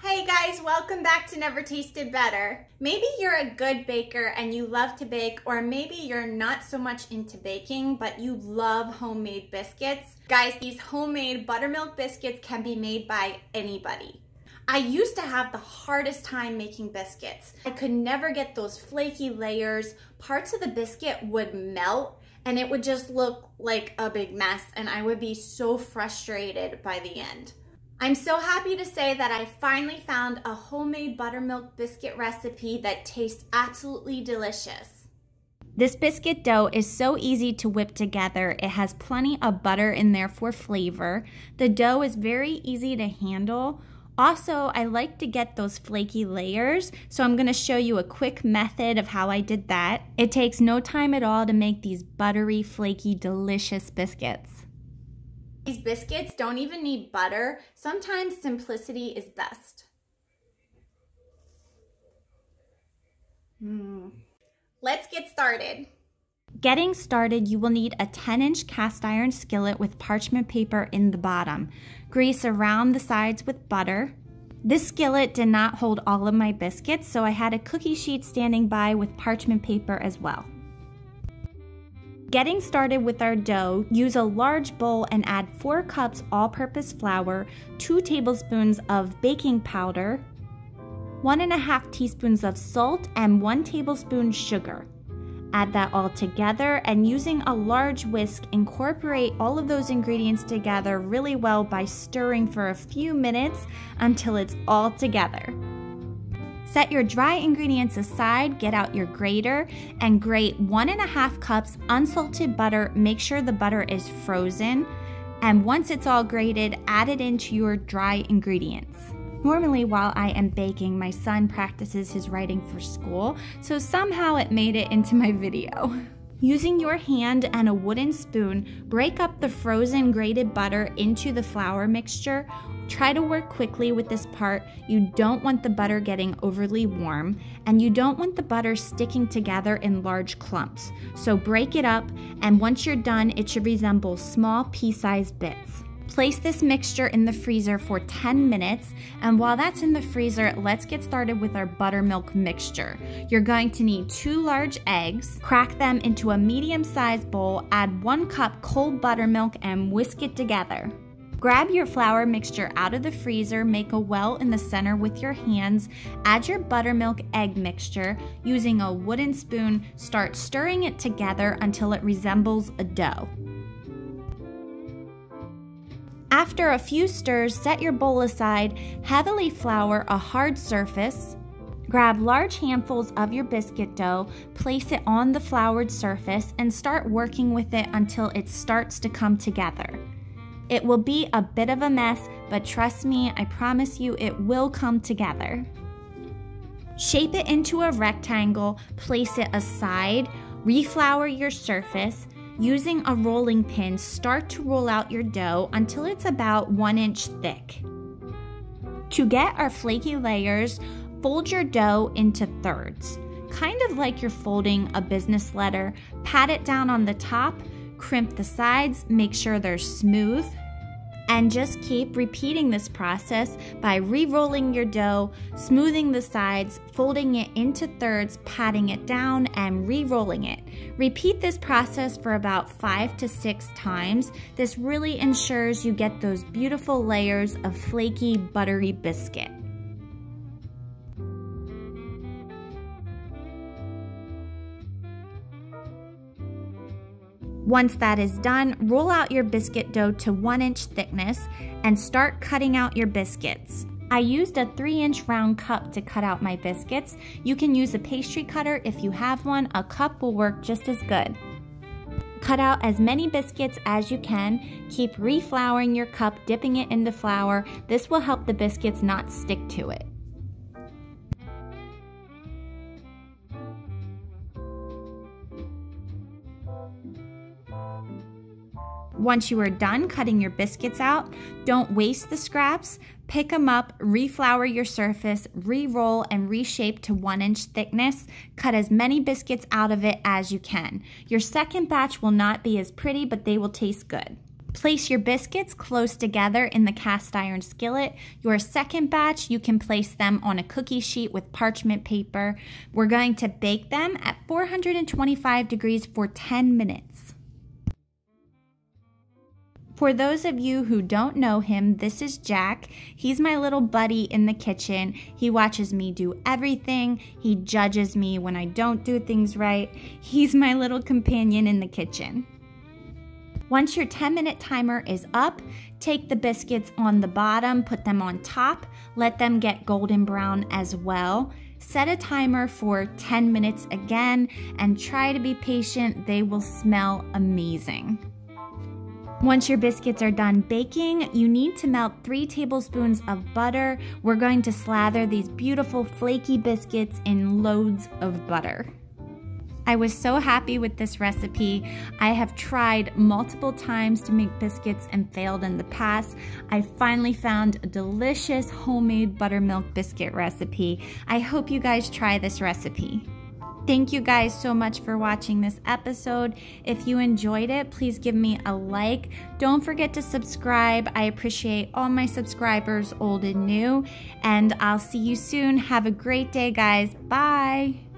Hey guys, welcome back to Never Tasted Better. Maybe you're a good baker and you love to bake, or maybe you're not so much into baking, but you love homemade biscuits. Guys, these homemade buttermilk biscuits can be made by anybody. I used to have the hardest time making biscuits. I could never get those flaky layers. Parts of the biscuit would melt and it would just look like a big mess, and I would be so frustrated by the end. I'm so happy to say that I finally found a homemade buttermilk biscuit recipe that tastes absolutely delicious. This biscuit dough is so easy to whip together. It has plenty of butter in there for flavor. The dough is very easy to handle. Also, I like to get those flaky layers, so I'm going to show you a quick method of how I did that. It takes no time at all to make these buttery, flaky, delicious biscuits. These biscuits don't even need butter. Sometimes simplicity is best. Let's get started. Getting started, you will need a 10-inch cast iron skillet with parchment paper in the bottom. Grease around the sides with butter. This skillet did not hold all of my biscuits, so I had a cookie sheet standing by with parchment paper as well. Getting started with our dough, use a large bowl and add 4 cups all-purpose flour, 2 tablespoons of baking powder, 1.5 teaspoons of salt, and 1 tablespoon sugar. Add that all together, and using a large whisk, incorporate all of those ingredients together really well by stirring for a few minutes until it's all together. Set your dry ingredients aside, get out your grater, and grate 1.5 cups unsalted butter. Make sure the butter is frozen, and once it's all grated, add it into your dry ingredients. Normally, while I am baking, my son practices his writing for school, so somehow it made it into my video. Using your hand and a wooden spoon, break up the frozen grated butter into the flour mixture. Try to work quickly with this part. You don't want the butter getting overly warm, and you don't want the butter sticking together in large clumps. So break it up, and once you're done, it should resemble small pea-sized bits. Place this mixture in the freezer for 10 minutes, and while that's in the freezer, let's get started with our buttermilk mixture. You're going to need 2 large eggs, crack them into a medium-sized bowl, add 1 cup cold buttermilk, and whisk it together. Grab your flour mixture out of the freezer, make a well in the center with your hands, add your buttermilk egg mixture. Using a wooden spoon, start stirring it together until it resembles a dough. After a few stirs, set your bowl aside, heavily flour a hard surface. Grab large handfuls of your biscuit dough, place it on the floured surface, and start working with it until it starts to come together. It will be a bit of a mess, but trust me, I promise you it will come together. Shape it into a rectangle, place it aside, reflour your surface. Using a rolling pin, start to roll out your dough until it's about 1 inch thick. To get our flaky layers, fold your dough into thirds. Kind of like you're folding a business letter. Pat it down on the top, crimp the sides, make sure they're smooth, and just keep repeating this process by re-rolling your dough, smoothing the sides, folding it into thirds, patting it down, and re-rolling it. Repeat this process for about 5 to 6 times. This really ensures you get those beautiful layers of flaky, buttery biscuit. Once that is done, roll out your biscuit dough to 1 inch thickness and start cutting out your biscuits. I used a 3-inch round cup to cut out my biscuits. You can use a pastry cutter if you have one. A cup will work just as good. Cut out as many biscuits as you can. Keep reflouring your cup, dipping it into flour. This will help the biscuits not stick to it. Once you are done cutting your biscuits out, don't waste the scraps. Pick them up, reflour your surface, re-roll and reshape to 1 inch thickness. Cut as many biscuits out of it as you can. Your second batch will not be as pretty, but they will taste good. Place your biscuits close together in the cast iron skillet. Your second batch, you can place them on a cookie sheet with parchment paper. We're going to bake them at 425 degrees for 10 minutes. For those of you who don't know him, this is Jack. He's my little buddy in the kitchen. He watches me do everything. He judges me when I don't do things right. He's my little companion in the kitchen. Once your 10-minute timer is up, take the biscuits on the bottom, put them on top, let them get golden brown as well. Set a timer for 10 minutes again and try to be patient. They will smell amazing. Once your biscuits are done baking, you need to melt 3 tablespoons of butter. We're going to slather these beautiful flaky biscuits in loads of butter. I was so happy with this recipe. I have tried multiple times to make biscuits and failed in the past. I finally found a delicious homemade buttermilk biscuit recipe. I hope you guys try this recipe. Thank you guys so much for watching this episode. If you enjoyed it, please give me a like. Don't forget to subscribe. I appreciate all my subscribers, old and new. And I'll see you soon. Have a great day, guys. Bye.